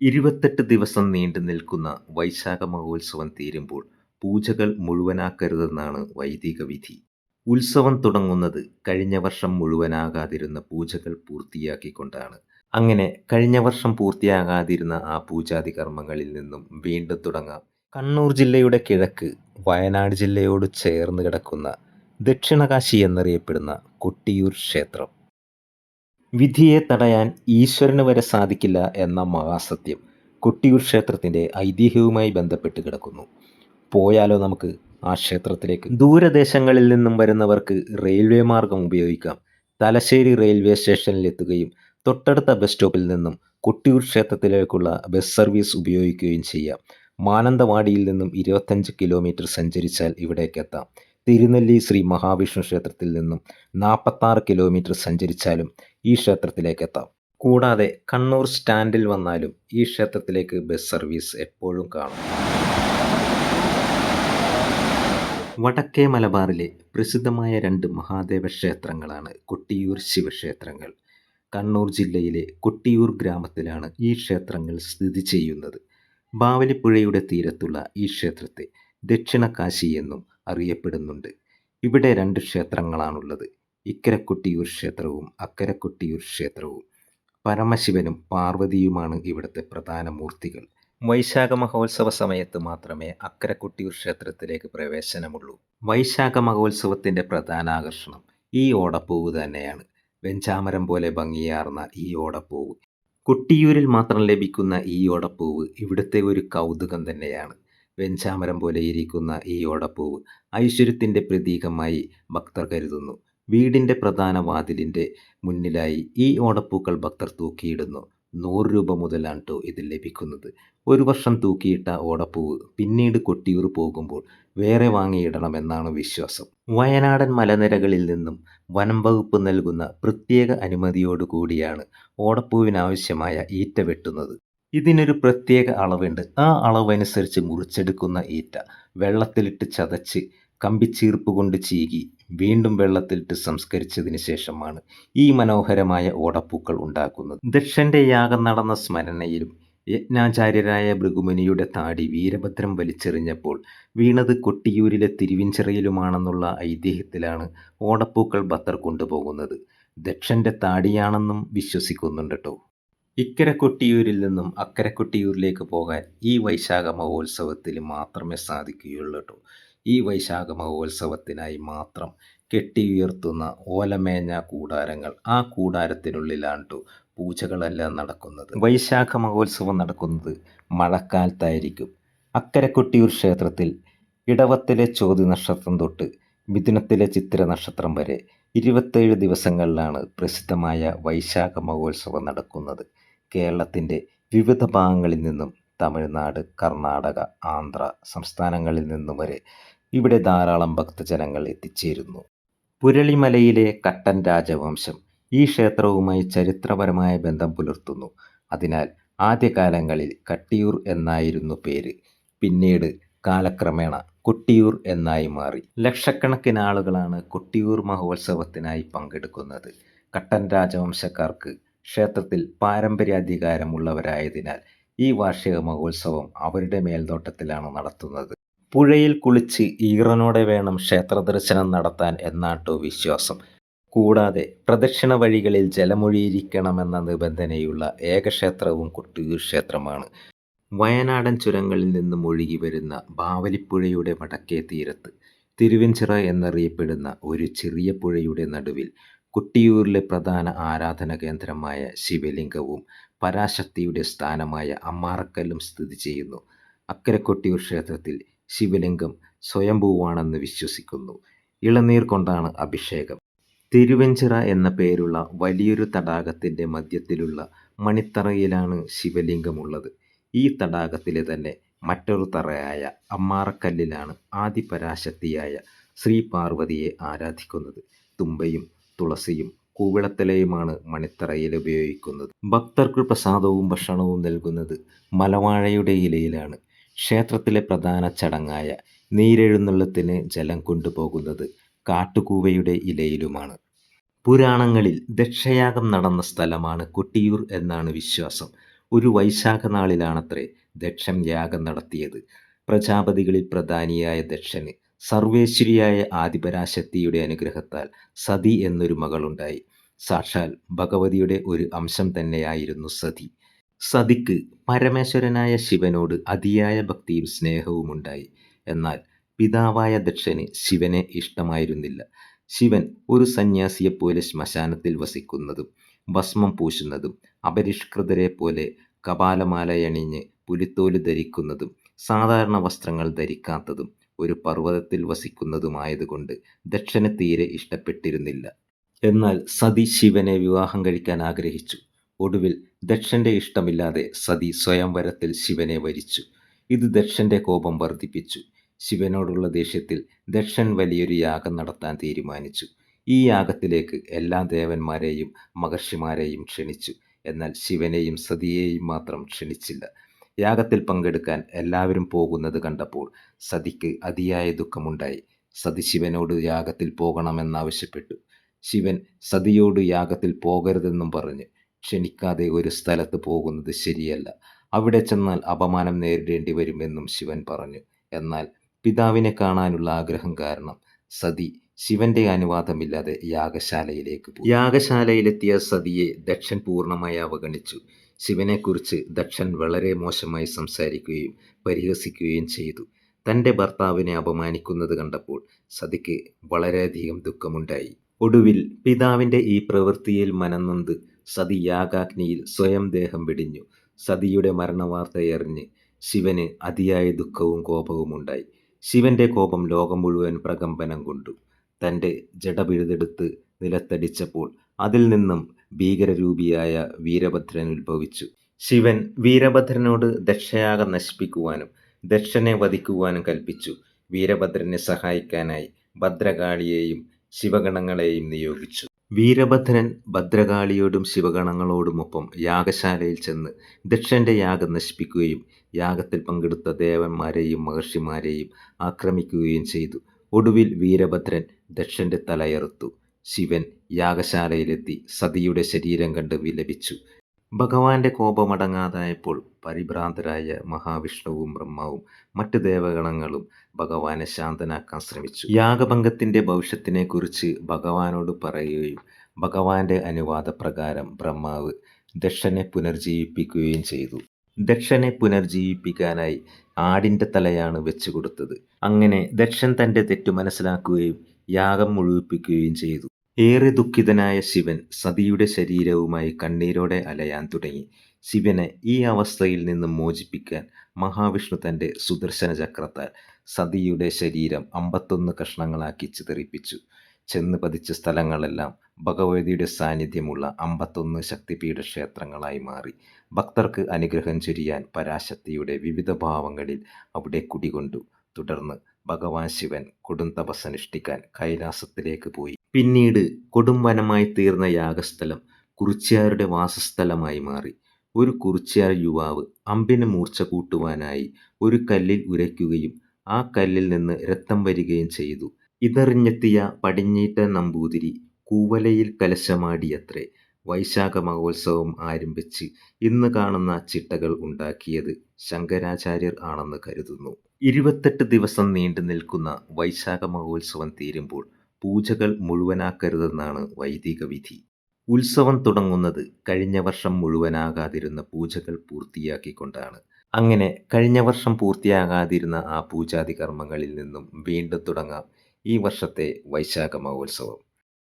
28 ദിവസം നീണ്ടു നിൽക്കുന്ന വൈശാഖ മഹോത്സവം തീരുമ്പോൾ പൂജകൾ മുഴുവനാക്കരുതെന്നാണ് വൈദിക വിധി. ഉത്സവം തുടങ്ങുന്നത് കഴിഞ്ഞ വർഷം മുഴുവനാകാതിരുന്ന പൂജകൾ പൂർത്തിയാക്കിക്കൊണ്ടാണ്. അങ്ങനെ കഴിഞ്ഞ വർഷം പൂർത്തിയാകാതിരുന്ന ആ പൂജാതി കർമ്മങ്ങളിൽ നിന്നും വീണ്ടും തുടങ്ങാം. കണ്ണൂർ ജില്ലയുടെ കിഴക്ക് വയനാട് ജില്ലയോട് ചേർന്ന് കിടക്കുന്ന ദക്ഷിണകാശി എന്നറിയപ്പെടുന്ന കൊട്ടിയൂർ ക്ഷേത്രം. വിധിയെ തടയാൻ ഈശ്വരന് വരെ സാധിക്കില്ല എന്ന മഹാസത്യം കൊട്ടിയൂർ ക്ഷേത്രത്തിൻ്റെ ഐതിഹ്യവുമായി ബന്ധപ്പെട്ട് കിടക്കുന്നു. പോയാലോ നമുക്ക് ആ ക്ഷേത്രത്തിലേക്ക്? ദൂരദേശങ്ങളിൽ നിന്നും വരുന്നവർക്ക് റെയിൽവേ മാർഗം ഉപയോഗിക്കാം. തലശ്ശേരി റെയിൽവേ സ്റ്റേഷനിലെത്തുകയും തൊട്ടടുത്ത ബസ് സ്റ്റോപ്പിൽ നിന്നും കൊട്ടിയൂർ ക്ഷേത്രത്തിലേക്കുള്ള ബസ് സർവീസ് ഉപയോഗിക്കുകയും ചെയ്യാം. മാനന്തവാടിയിൽ നിന്നും 25 കിലോമീറ്റർ സഞ്ചരിച്ചാൽ ഇവിടേക്കെത്താം. തിരുനെല്ലി ശ്രീ മഹാവിഷ്ണു ക്ഷേത്രത്തിൽ നിന്നും 46 കിലോമീറ്റർ സഞ്ചരിച്ചാലും ഈ ക്ഷേത്രത്തിലേക്കെത്താം. കൂടാതെ കണ്ണൂർ സ്റ്റാൻഡിൽ വന്നാലും ഈ ക്ഷേത്രത്തിലേക്ക് ബസ് സർവീസ് എപ്പോഴും കാണും. വടക്കേ മലബാറിലെ പ്രസിദ്ധമായ 2 മഹാദേവ ക്ഷേത്രങ്ങളാണ് കൊട്ടിയൂർ ശിവക്ഷേത്രങ്ങൾ. കണ്ണൂർ ജില്ലയിലെ കൊട്ടിയൂർ ഗ്രാമത്തിലാണ് ഈ ക്ഷേത്രങ്ങൾ സ്ഥിതി ചെയ്യുന്നത്. ബാവലിപ്പുഴയുടെ തീരത്തുള്ള ഈ ക്ഷേത്രത്തെ ദക്ഷിണ കാശി എന്നും അറിയപ്പെടുന്നുണ്ട്. ഇവിടെ 2 ക്ഷേത്രങ്ങളാണുള്ളത്. ഇക്കരെ കൊട്ടിയൂർ ക്ഷേത്രവും അക്കരെ കൊട്ടിയൂർ ക്ഷേത്രവും. പരമശിവനും പാർവതിയുമാണ് ഇവിടുത്തെ പ്രധാന മൂർത്തികൾ. വൈശാഖ മഹോത്സവ സമയത്ത് മാത്രമേ അക്കരെ കൊട്ടിയൂർ ക്ഷേത്രത്തിലേക്ക് പ്രവേശനമുള്ളൂ. വൈശാഖ മഹോത്സവത്തിൻ്റെ പ്രധാന ആകർഷണം ഈ ഓടപ്പൂവ് തന്നെയാണ്. വെഞ്ചാമരം പോലെ ഭംഗിയാർന്ന ഈ ഓടപ്പൂവ്. കൊട്ടിയൂരിൽ മാത്രം ലഭിക്കുന്ന ഈ ഓടപ്പൂവ് ഇവിടുത്തെ ഒരു കൗതുകം തന്നെയാണ്. വെഞ്ചാമരം പോലെ ഇരിക്കുന്ന ഈ ഓടപ്പൂവ് ഐശ്വര്യത്തിൻ്റെ പ്രതീകമായി ഭക്തർ കരുതുന്നു. വീടിൻ്റെ പ്രധാന വാതിലിൻ്റെ മുന്നിലായി ഈ ഓടപ്പൂക്കൾ ഭക്തർ തൂക്കിയിടുന്നു. 100 രൂപ മുതലാണ് ട്ടോ ഇത് ലഭിക്കുന്നത്. ഒരു വർഷം തൂക്കിയിട്ട ഓടപ്പൂവ് പിന്നീട് കൊട്ടിയൂർ പോകുമ്പോൾ വേറെ വാങ്ങിയിടണമെന്നാണ് വിശ്വാസം. വയനാടൻ മലനിരകളിൽ നിന്നും വനം വകുപ്പ് നൽകുന്ന പ്രത്യേക അനുമതിയോടുകൂടിയാണ് ഓടപ്പൂവിനാവശ്യമായ ഈറ്റ വെട്ടുന്നത്. ഇതിനൊരു പ്രത്യേക അളവുണ്ട്. ആ അളവനുസരിച്ച് മുറിച്ചെടുക്കുന്ന ഈറ്റ വെള്ളത്തിലിട്ട് ചതച്ച് കമ്പിച്ചീർപ്പ് കൊണ്ട് ചീകി വീണ്ടും വെള്ളത്തിലിട്ട് സംസ്കരിച്ചതിന് ശേഷമാണ് ഈ മനോഹരമായ ഓടപ്പൂക്കൾ ഉണ്ടാക്കുന്നത്. ദക്ഷന്റെ യാഗം നടന്ന സ്മരണയിലും യജ്ഞാചാര്യരായ ഭൃഗുമുനിയുടെ താടി വീരഭദ്രൻ വലിച്ചെറിഞ്ഞപ്പോൾ വീണത് കൊട്ടിയൂരിലെ തിരുവിഞ്ചിറയിലുമാണെന്നുള്ള ഐതിഹ്യത്തിലാണ് ഓടപ്പൂക്കൾ ഭക്തർ കൊണ്ടുപോകുന്നത്. ദക്ഷന്റെ താടിയാണെന്നും വിശ്വസിക്കുന്നുണ്ട് ട്ടോ. ഇക്കരെ കൊട്ടിയൂരിൽ നിന്നും അക്കരെ കൊട്ടിയൂരിലേക്ക് പോകാൻ ഈ വൈശാഖ മഹോത്സവത്തിൽ മാത്രമേ സാധിക്കുകയുള്ളൂ ട്ടോ. ഈ വൈശാഖ മഹോത്സവത്തിനായി മാത്രം കെട്ടിയുയർത്തുന്ന ഓലമേഞ്ഞ കൂടാരങ്ങൾ, ആ കൂടാരത്തിനുള്ളിലാണ് ട്ടോ പൂജകളെല്ലാം നടക്കുന്നത്. വൈശാഖ മഹോത്സവം നടക്കുന്നത് മഴക്കാലത്തായിരിക്കും. അക്കരെ കൊട്ടിയൂർ ക്ഷേത്രത്തിൽ ഇടവത്തിലെ ചോതി നക്ഷത്രം തൊട്ട് മിഥുനത്തിലെ ചിത്തിര നക്ഷത്രം വരെ 27 ദിവസങ്ങളിലാണ് പ്രസിദ്ധമായ വൈശാഖ മഹോത്സവം നടക്കുന്നത്. കേരളത്തിൻ്റെ വിവിധ ഭാഗങ്ങളിൽ നിന്നും തമിഴ്നാട്, കർണാടക, ആന്ധ്ര സംസ്ഥാനങ്ങളിൽ നിന്നും വരെ ഇവിടെ ധാരാളം ഭക്തജനങ്ങൾ എത്തിച്ചേരുന്നു. പുരളിമലയിലെ കട്ടൻ രാജവംശം ഈ ക്ഷേത്രവുമായി ചരിത്രപരമായ ബന്ധം പുലർത്തുന്നു. അതിനാൽ ആദ്യകാലങ്ങളിൽ കട്ടിയൂർ എന്നായിരുന്നു പേര്. പിന്നീട് കാലക്രമേണ കൊട്ടിയൂർ എന്നായി മാറി. ലക്ഷക്കണക്കിന് ആളുകളാണ് കൊട്ടിയൂർ മഹോത്സവത്തിനായി പങ്കെടുക്കുന്നത്. കട്ടൻ രാജവംശക്കാർക്ക് ക്ഷേത്രത്തിൽ പാരമ്പര്യാധികാരമുള്ളവരായതിനാൽ ഈ വാർഷിക മഹോത്സവം അവരുടെ മേൽനോട്ടത്തിലാണ് നടത്തുന്നത്. പുഴയിൽ കുളിച്ച് ഈറനോടെ വേണം ക്ഷേത്ര ദർശനം നടത്താൻ എന്നാട്ടോ വിശ്വാസം. കൂടാതെ പ്രദക്ഷിണ വഴികളിൽ ജലമൊഴിയിരിക്കണമെന്ന നിബന്ധനയുള്ള ഏക ക്ഷേത്രവും കൊട്ടിയൂർ ക്ഷേത്രമാണ്. വയനാടൻ ചുരങ്ങളിൽ നിന്നും ഒഴുകി വരുന്ന ബാവലിപ്പുഴയുടെ വടക്കേ തീരത്ത് തിരുവഞ്ചിറ എന്നറിയപ്പെടുന്ന ഒരു ചെറിയ പുഴയുടെ നടുവിൽ കൊട്ടിയൂരിലെ പ്രധാന ആരാധന കേന്ദ്രമായ ശിവലിംഗവും പരാശക്തിയുടെ സ്ഥാനമായ അമ്മാറക്കല്ലും സ്ഥിതി ചെയ്യുന്നു. അക്കരെ കൊട്ടിയൂർ ക്ഷേത്രത്തിൽ ശിവലിംഗം സ്വയംഭൂവാണെന്ന് വിശ്വസിക്കുന്നു. ഇളനീർ കൊണ്ടാണ് അഭിഷേകം. തിരുവഞ്ചിറ എന്ന പേരുള്ള വലിയൊരു തടാകത്തിൻ്റെ മധ്യത്തിലുള്ള മണിത്തറയിലാണ് ശിവലിംഗമുള്ളത്. ഈ തടാകത്തിലെ തന്നെ മറ്റൊരു തറയായ അമ്മാറക്കല്ലിലാണ് ആദിപരാശക്തിയായ ശ്രീ പാർവതിയെ ആരാധിക്കുന്നത്. തുമ്പയും തുളസിയും കൂവിളത്തലയുമാണ് മണിത്തറയിൽ ഉപയോഗിക്കുന്നത്. ഭക്തർക്ക് പ്രസാദവും ഭക്ഷണവും നൽകുന്നത് മലവാഴയുടെ ഇലയിലാണ്. ക്ഷേത്രത്തിലെ പ്രധാന ചടങ്ങായ നീരെഴുന്നള്ളത്തിന് ജലം കൊണ്ടുപോകുന്നത് കാട്ടുകൂവയുടെ ഇലയിലുമാണ്. പുരാണങ്ങളിൽ ദക്ഷയാഗം നടന്ന സ്ഥലമാണ് കൊട്ടിയൂർ എന്നാണ് വിശ്വാസം. ഒരു വൈശാഖ നാളിലാണത്രേ ദക്ഷൻ യാഗം നടത്തിയത്. പ്രജാപതികളിൽ പ്രധാനിയായ ദക്ഷന് സർവേശ്വരിയായ ആദിപരാശക്തിയുടെ അനുഗ്രഹത്താൽ സതി എന്നൊരു മകളുണ്ടായി. സാക്ഷാൽ ഭഗവതിയുടെ ഒരു അംശം തന്നെയായിരുന്നു സതി. സതിക്ക് പരമേശ്വരനായ ശിവനോട് അതിയായ ഭക്തിയും സ്നേഹവുമുണ്ടായി. എന്നാൽ പിതാവായ ദക്ഷന് ശിവനെ ഇഷ്ടമായിരുന്നില്ല. ശിവൻ ഒരു സന്യാസിയെപ്പോലെ ശ്മശാനത്തിൽ വസിക്കുന്നതും ഭസ്മം പൂശുന്നതും അപരിഷ്കൃതരെ പോലെ കപാലമാലയണിഞ്ഞ് പുലിത്തോല് ധരിക്കുന്നതും സാധാരണ വസ്ത്രങ്ങൾ ധരിക്കാത്തതും ഒരു പർവ്വതത്തിൽ വസിക്കുന്നതുമായതുകൊണ്ട് ദക്ഷന് തീരെ ഇഷ്ടപ്പെട്ടിരുന്നില്ല. എന്നാൽ സതി ശിവനെ വിവാഹം കഴിക്കാൻ ആഗ്രഹിച്ചു. ഒടുവിൽ ദക്ഷന്റെ ഇഷ്ടമില്ലാതെ സതി സ്വയംവരത്തിൽ ശിവനെ വരിച്ചു. ഇത് ദക്ഷന്റെ കോപം വർദ്ധിപ്പിച്ചു. ശിവനോടുള്ള ദേഷ്യത്തിൽ ദക്ഷൻ വലിയൊരു യാഗം നടത്താൻ തീരുമാനിച്ചു. ഈ യാഗത്തിലേക്ക് എല്ലാ ദേവന്മാരെയും മഹർഷിമാരെയും ക്ഷണിച്ചു. എന്നാൽ ശിവനെയും സതിയെയും മാത്രം ക്ഷണിച്ചില്ല. യാഗത്തിൽ പങ്കെടുക്കാൻ എല്ലാവരും പോകുന്നത് കണ്ടപ്പോൾ സതിക്ക് അതിയായ ദുഃഖമുണ്ടായി. സതി ശിവനോട് യാഗത്തിൽ പോകണമെന്നാവശ്യപ്പെട്ടു. ശിവൻ സതിയോട് യാഗത്തിൽ പോകരുതെന്നും പറഞ്ഞ് ക്ഷണിക്കാതെ ഒരു സ്ഥലത്ത് പോകുന്നത് ശരിയല്ല, അവിടെ ചെന്നാൽ അപമാനം നേരിടേണ്ടി വരുമെന്നും ശിവൻ പറഞ്ഞു. എന്നാൽ പിതാവിനെ കാണാനുള്ള ആഗ്രഹം കാരണം സതി ശിവന്റെ അനുവാദമില്ലാതെ യാഗശാലയിലേക്ക് പോയി. യാഗശാലയിലെത്തിയ സതിയെ ദക്ഷൻ പൂർണ്ണമായി അവഗണിച്ചു. ശിവനെക്കുറിച്ച് ദക്ഷൻ വളരെ മോശമായി സംസാരിക്കുകയും പരിഹസിക്കുകയും ചെയ്തു. തൻ്റെ ഭർത്താവിനെ അപമാനിക്കുന്നത് കണ്ടപ്പോൾ സതിക്ക് വളരെയധികം ദുഃഖമുണ്ടായി. ഒടുവിൽ പിതാവിൻ്റെ ഈ പ്രവൃത്തിയിൽ മനംനൊന്ത് സതി യാഗാഗ്നിയിൽ സ്വയം ദേഹം വെടിഞ്ഞു. സതിയുടെ മരണവാർത്തയറിഞ്ഞ് ശിവന് അതിയായ ദുഃഖവും കോപവും ഉണ്ടായി. ശിവന്റെ കോപം ലോകം മുഴുവൻ പ്രകമ്പനം കൊണ്ടു. തൻ്റെ ജട പിഴുതെടുത്ത് നിലത്തടിച്ചപ്പോൾ അതിൽ നിന്നും ഭീകരരൂപിയായ വീരഭദ്രൻ ഉത്ഭവിച്ചു. ശിവൻ വീരഭദ്രനോട് ദക്ഷയാഗം നശിപ്പിക്കുവാനും ദക്ഷനെ വധിക്കുവാനും കൽപ്പിച്ചു. വീരഭദ്രനെ സഹായിക്കാനായി ഭദ്രകാളിയെയും ശിവഗണങ്ങളെയും നിയോഗിച്ചു. വീരഭദ്രൻ ഭദ്രകാളിയോടും ശിവഗണങ്ങളോടുമൊപ്പം യാഗശാലയിൽ ചെന്ന് ദക്ഷന്റെ യാഗം നശിപ്പിക്കുകയും യാഗത്തിൽ പങ്കെടുത്ത ദേവന്മാരെയും മഹർഷിമാരെയും ആക്രമിക്കുകയും ചെയ്തു. ഒടുവിൽ വീരഭദ്രൻ ദക്ഷന്റെ തലയറുത്തു. ശിവൻ യാഗശാലയിലെത്തി സതിയുടെ ശരീരം കണ്ട് വിലപിച്ചു. ഭഗവാന്റെ കോപമടങ്ങാതായപ്പോൾ പരിഭ്രാന്തരായ മഹാവിഷ്ണുവും ബ്രഹ്മാവും മറ്റ് ദേവഗണങ്ങളും ഭഗവാനെ ശാന്തനാക്കാൻ ശ്രമിച്ചു. യാഗഭംഗത്തിന്റെ ഭവിഷ്യത്തിനെക്കുറിച്ച് ഭഗവാനോട് പറയുകയും ഭഗവാന്റെ അനുവാദപ്രകാരം ബ്രഹ്മാവ് ദക്ഷനെ പുനർജീവിപ്പിക്കുകയും ചെയ്തു. ദക്ഷനെ പുനർജീവിപ്പിക്കാനായി ആടിന്റെ തലയാണ് വെച്ചുകൊടുത്തത്. അങ്ങനെ ദക്ഷൻ തന്റെ തെറ്റു മനസ്സിലാക്കുകയും യാഗം മുഴുവിപ്പിക്കുകയും ചെയ്തു. ഏറെ ദുഃഖിതനായ ശിവൻ സതിയുടെ ശരീരവുമായി കണ്ണീരോടെ അലയാൻ തുടങ്ങി. ശിവനെ ഈ അവസ്ഥയിൽ നിന്നും മോചിപ്പിക്കാൻ മഹാവിഷ്ണു തൻ്റെ സുദർശന ചക്രത്താൽ സതിയുടെ ശരീരം 51 കഷ്ണങ്ങളാക്കി ചിതറിപ്പിച്ചു. ചെന്ന് പതിച്ച സ്ഥലങ്ങളെല്ലാം ഭഗവതിയുടെ സാന്നിധ്യമുള്ള 51 ശക്തിപീഠ ക്ഷേത്രങ്ങളായി മാറി. ഭക്തർക്ക് അനുഗ്രഹം ചൊരിയാൻ പരാശക്തിയുടെ വിവിധ ഭാവങ്ങളിൽ അവിടെ കുടികൊണ്ടു. തുടർന്ന് ഭഗവാൻ ശിവൻ കൊടും തപസ്സനുഷ്ഠിക്കാൻ കൈലാസത്തിലേക്ക് പോയി. പിന്നീട് കൊടും വനമായി തീർന്ന യാഗസ്ഥലം കുറിച്യരുടെ വാസസ്ഥലമായി മാറി. ഒരു കുറിച്യർ യുവാവ് അമ്പിന് മൂർച്ച കൂട്ടുവാനായി ഒരു കല്ലിൽ ഉരയ്ക്കുകയും ആ കല്ലിൽ നിന്ന് രക്തം വരികയും ചെയ്തു. ഇതറിഞ്ഞെത്തിയ പടിഞ്ഞീറ്റ നമ്പൂതിരി കൂവലയിൽ കലശമാടിയത്രേ. വൈശാഖ മഹോത്സവം ആരംഭിച്ച് ഇന്ന് കാണുന്ന ചിട്ടകൾ ഉണ്ടാക്കിയത് ശങ്കരാചാര്യർ ആണെന്ന് കരുതുന്നു. 28 ദിവസം നീണ്ടു നിൽക്കുന്ന വൈശാഖ മഹോത്സവം തീരുമ്പോൾ പൂജകൾ മുഴുവനാക്കരുതെന്നാണ് വൈദിക വിധി. ഉത്സവം തുടങ്ങുന്നത് കഴിഞ്ഞ വർഷം മുഴുവനാകാതിരുന്ന പൂജകൾ പൂർത്തിയാക്കിക്കൊണ്ടാണ്. അങ്ങനെ കഴിഞ്ഞ വർഷം പൂർത്തിയാകാതിരുന്ന ആ പൂജാതി കർമ്മങ്ങളിൽ നിന്നും വീണ്ടും തുടങ്ങാം ഈ വർഷത്തെ വൈശാഖ മഹോത്സവം.